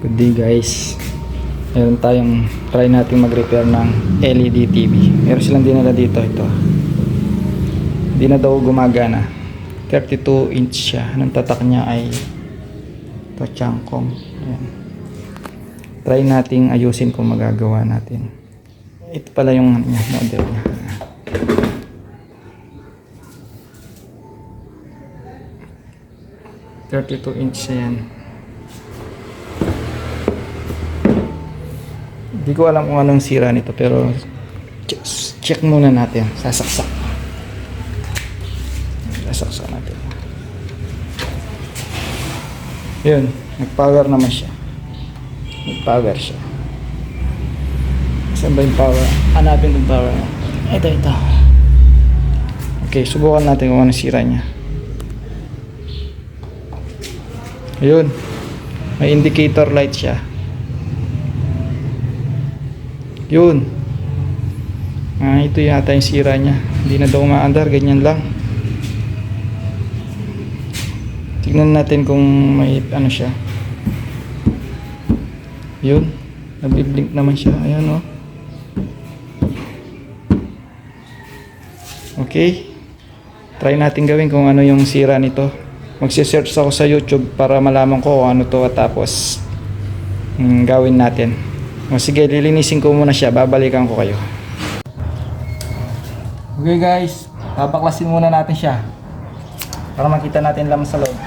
Good day guys. Meron tayong try natin mag-repair ng LED TV. Meron silang dinala dito. Ito. Hindi na daw gumagana. 32 inch siya. Ang tatak niya ay ito, Changkong. Ayan. Try nating ayusin kung magagawa natin. Ito pala yung model niya. 32 inch yan. Hindi ko alam kung anong sira nito, pero check muna natin. Sasaksak natin. Yun, nag-power naman siya. Nag-power siya. Saan ba yung power? Hanapin yung power. Ito. Okay, subukan natin kung anong sira niya. Ayun, may indicator light siya. Yun. Ito yata yung sira niya. Hindi na daw umaandar, ganyan lang. Tignan natin kung may ano siya. Yun, nabiblink naman siya. Ayan o. Okay. Try natin gawin kung ano yung sira nito. Magse-search ako sa YouTube para malaman ko kung ano to, at tapos gawin natin. O sige, lilinisin ko muna siya, babalikan ko kayo. Okay guys, babaklasin muna natin siya para makita natin laman sa loob.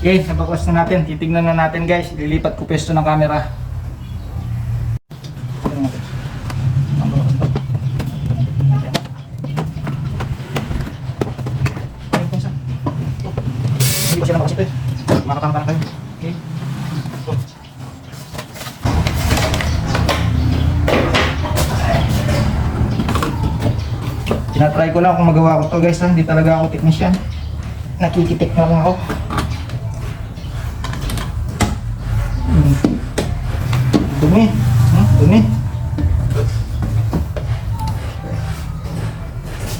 Okay, nabaklas na natin. Titignan na natin guys. Lilipat ko pwesto ng camera. Hindi ko siya nabakasip eh. Makatangtang kayo. Okay. Tinatry ko lang kung magawa ko to guys ha. Hindi talaga ako technician. Nakikitik na lang ako. Dumi. Dumi.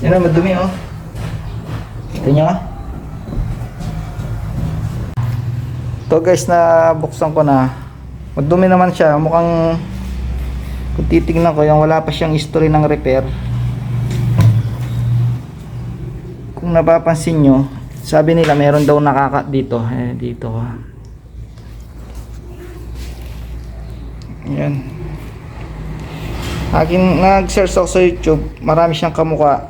Yan na, madumi oh. Kita nyo ah. Ito guys, na buksan ko na. Madumi naman siya. Mukhang kung titignan ko, yung wala pa siyang history ng repair. Kung napapansin nyo, sabi nila meron daw nakakat dito. Dito ah. Yan. Nag-search ako sa YouTube, marami siyang kamukha.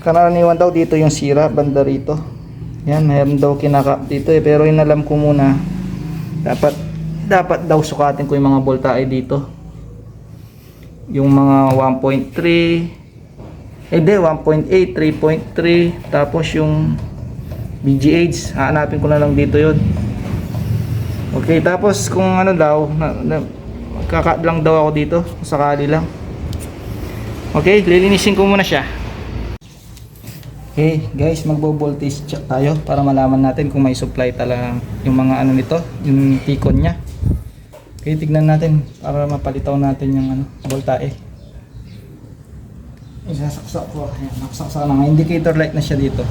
Karaniwan daw dito yung sira, banda rito. Yan, mayroon daw kinaka dito eh, pero inalam ko muna. Dapat daw sukatin ko yung mga voltahe dito. Yung mga 1.3, 1.8, 3.3, tapos yung VGH, hahanapin ko na lang dito yun. Okay, tapos kung ano daw, kaka lang daw ako dito, sakali lang. Okay, lilinisin ko muna siya. Okay, guys, magbo-voltage check tayo para malaman natin kung may supply talaga yung mga ano nito, yung tikon niya. Okay, tignan natin para mapalitaw natin yung ano, voltahe. Isasaksak ko, ayan, nakasaksak na. Indicator light na siya dito.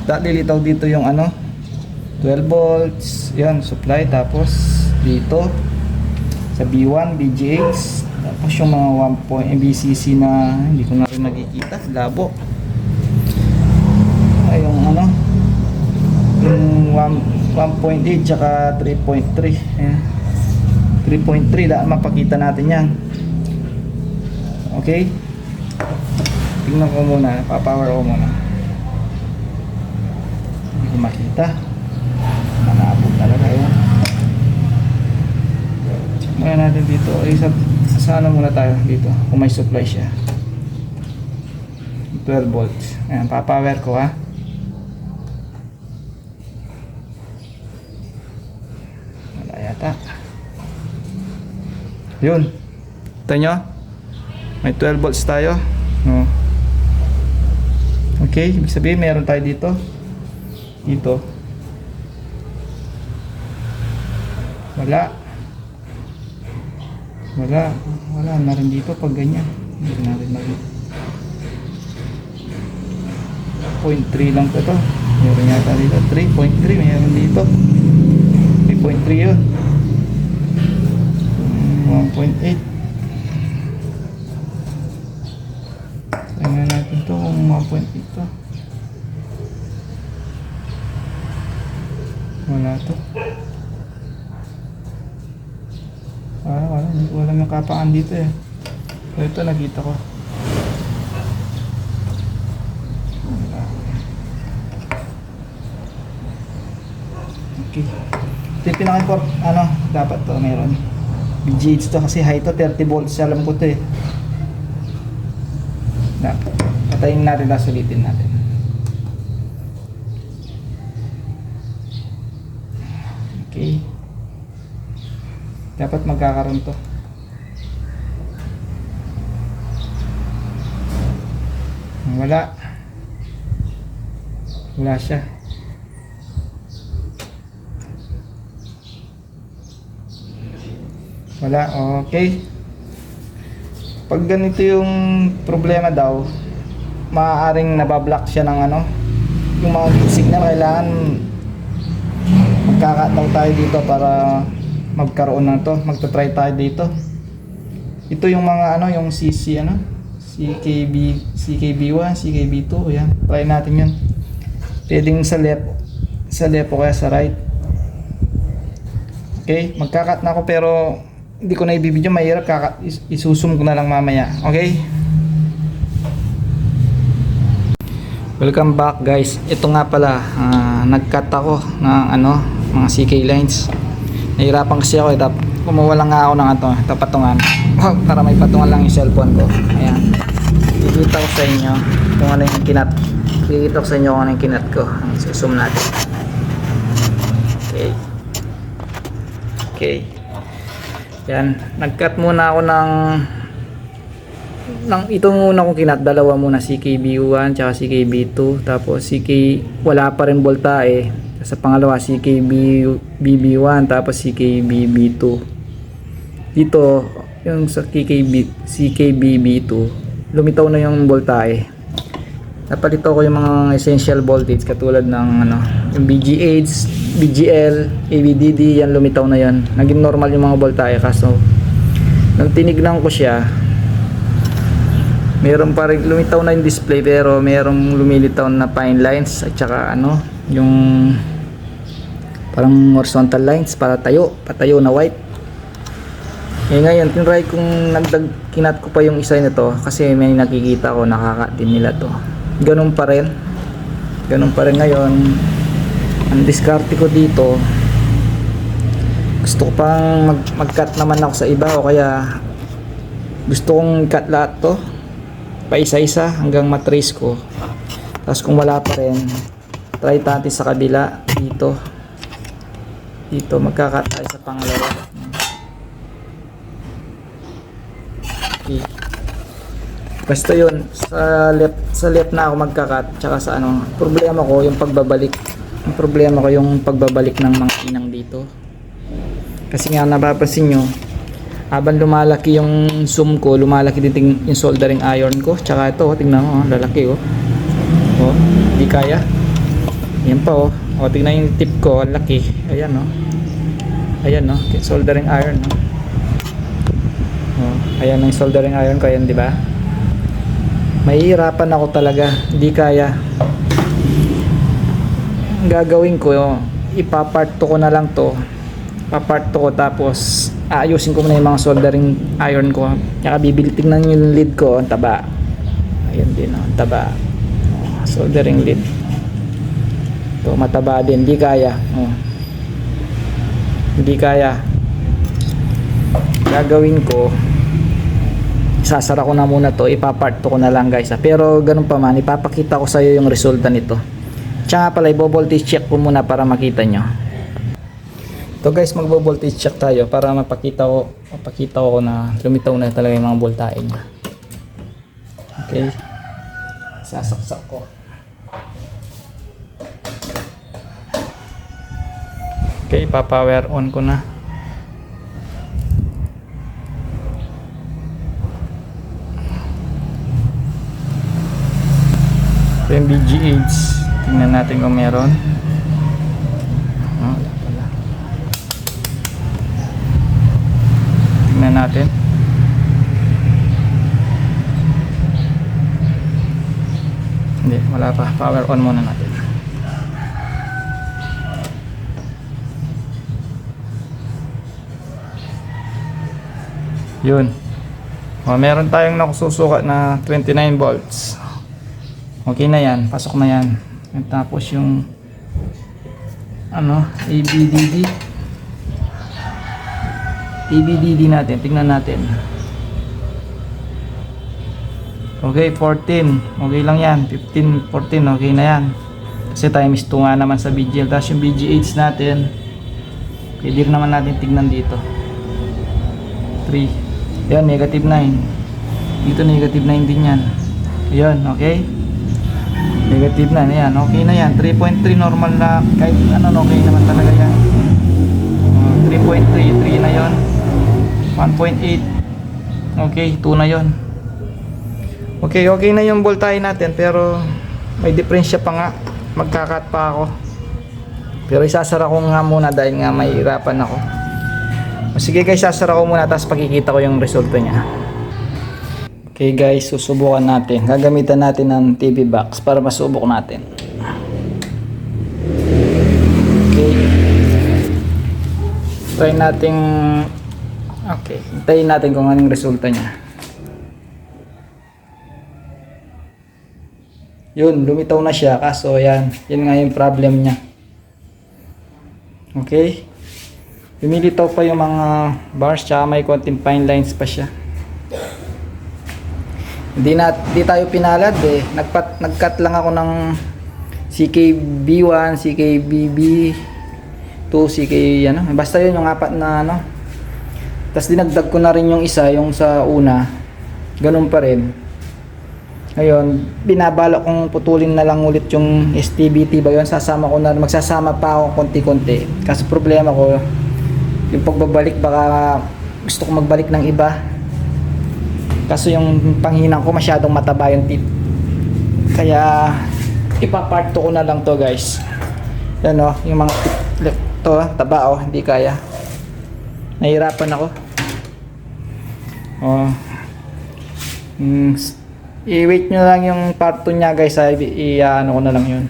Lilitaw dito yung ano, 12 volts, yan, supply. Tapos dito sa B1, BGH, tapos yung mga 1 BCC na hindi ko na rin nakikita, labo. Ay, yung ano, yung 1.8 tsaka 3.3, ayan, 3.3, daan mapakita natin yan. Okay, tingnan ko muna, papower ko muna. Hindi ko makita. Manabog talaga yun. Check muna natin dito. Sa ano muna tayo dito kung may supply siya. 12 volts. Ayan, papower ko ha. Wala yata. Yun. Ito nyo, may 12 volts tayo. Okay, ibig sabihin meron tayo dito. Dito. Wala. Wala na rin dito pag ganyan. Hindi natin mag 0.3 lang ito. Meron yata dito. 3.3 meron dito. 3.3 yun. 1.8. Tingnan natin ito kung 1.8 ito. Wala ito. Wala. Hindi ko alam yung kapaan dito eh. Pero ito nakita ko. Okay. Ito yung pinaka-import, dapat to meron. BGH to kasi high to, 30 volts, alam ko to eh. Patayin natin, sulitin natin. Okay. Dapat magkakaroon to. Wala siya. Wala, okay. Pag ganito yung problema daw, maaaring nabablock siya ng yung mga signal. Kailangan magkakat daw tayo dito para magkaroon ng to. Magta-try tayo dito. Ito yung mga yung CKB1, CKB2, yan. Try natin yun. Pwedeng sa left o kaya sa right. Okay, magkakat na ako pero hindi ko na i-video, mahirap, isusum ko na lang mamaya. Okay? Welcome back guys. Ito nga pala, nag-cut ako ng mga CK lines. Nahirapan kasi ako, kumuha lang nga ako ng patungan para may patungan lang yung cellphone ko. Ayan, kikita ko sa inyo kung ano yung kinat. Kikita ko sa inyo kung ano yung kinat ko. Zoom natin. Okay. Yan, nag-cut muna ako ng ito muna kong kinat, dalawa muna, CKB1 tsaka CKB2, tapos wala pa rin voltahe. Sa pangalawa CKBB1 tapos CKBB2. Dito yung sa CKBB2 lumitaw na yung voltahe. Napalito ko yung mga essential voltage katulad ng yung BGH, BGL, ABDD, yan lumitaw na yan. Naging normal yung mga voltahe, kaso nang tinignan ko siya, meron pa rin lumitaw na yung display pero merong lumilitaw na fine lines at saka yung parang horizontal lines patayo na white. Ngayon tinry kong kinat ko pa yung isa nito kasi may nakikita ko nakaka din nila to. Ganun pa rin ngayon. Ang diskarte ko dito, gusto ko pang mag-cut naman ako sa iba o kaya gusto kong cut lahat to pa isa-isa hanggang matrace ko. Tapos kung wala pa rin, try natin sa kabila. Dito magka-cut tayo sa pangalawa. Okay. Basta yun, sa left na ako magka-cut. Tsaka sa problema ko yung pagbabalik. Ang problema ko yung pagbabalik ng mga inang dito. Kasi nga napapansin nyo, habang lumalaki yung zoom ko, lumalaki din yung soldering iron ko. Tsaka ito, tingnan mo, lalaki di kaya. Yan pa tingnan yung tip ko, laki. Ayan soldering iron ayan yung soldering iron ko, ayan, di ba? Mahihirapan ako talaga, di kaya. Ang gagawin ko, ipapart ko na lang to. Papart ko tapos aayusin ko muna yung mga soldering iron ko. Tsaka tingnan yung lead ko, ang taba. Ayan din, ang taba. Soldering lead. Ito, mataba din, di kaya. Hindi kaya. Gagawin ko, isasara ko na muna to, ipapart ko na lang guys. Pero ganun pa man, ipapakita ko sa iyo yung resulta nito. Tsaka pala, i-voltage check ko muna para makita nyo. Ito guys, magbo-voltage check tayo para mapakita ko na lumitaw na talaga yung mga voltahe niya. Okay. Sasaksak ko. Okay, pa-power on ko na. Ito yung BGH. Tingnan natin kung meron. Wala pala. Tingnan natin. Hindi, wala pa. Power on muna natin. Yun. Meron tayong nakususukat na 29 volts. Okay na yan, pasok na yan. At tapos yung ABDD natin, tingnan natin. Okay, 14. Okay lang yan. 15, 14, okay na yan. Kasi times 2 nga naman sa BGL. Tapos yung BGH natin, pwede rin naman natin tignan dito. 3. Yan, negative 9. Dito negative 9 din yan. Yan, okay. Negative na yan, okay na yan. 3.3 normal na, kahit ano, okay naman talaga yan. 3.3, 3 na yon. 1.8, okay, 2 na yon. Okay, okay na yung voltahe natin, pero may diferensya pa nga. Magkakat pa ako. Pero isasara ko nga muna dahil nga mahirapan ako. Sige guys, isasara ko muna, tapos pakikita ko yung resulta niya. Okay guys, susubukan natin. Gagamitan natin ng TV box para masubok natin. Okay. Try natin. Okay, hintayin natin kung anong resulta niya. Yun, lumitaw na siya. Kaso yan nga yung problem niya. Okay. Lumilitaw pa yung mga bars, tsaka may konting fine lines pa siya. Di tayo pinalad eh. Nag-cut lang ako ng CKB1, CKBB2, CK ano. Basta yun yung apat na ano. Tapos dinagdag ko na rin yung isa, yung sa una. Ganun pa rin. Ngayon, binabalak kong putulin na lang ulit yung STBT ba yun. Magsasama pa ako konti-konti. Kasi problema ko, yung pagbabalik baka gusto ko magbalik ng iba. Kaso yung panghinang ko masyadong mataba yung tip. Kaya ipapart ko na lang to guys. Yan o, yung mga tip to, taba o, hindi kaya. Nahirapan ako. I-wait nyo lang yung part 2 nya guys. I-ano ko na lang yun.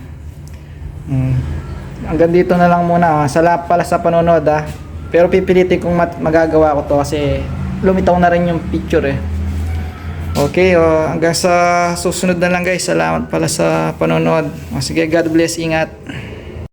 Hanggang dito na lang muna. Salamat pala sa panonood ha. Pero pipilitin kong magagawa ko to kasi lumitaw na rin yung picture eh. Okay, hanggang sa susunod na lang guys. Salamat pala sa panonood. Sige, God bless, ingat.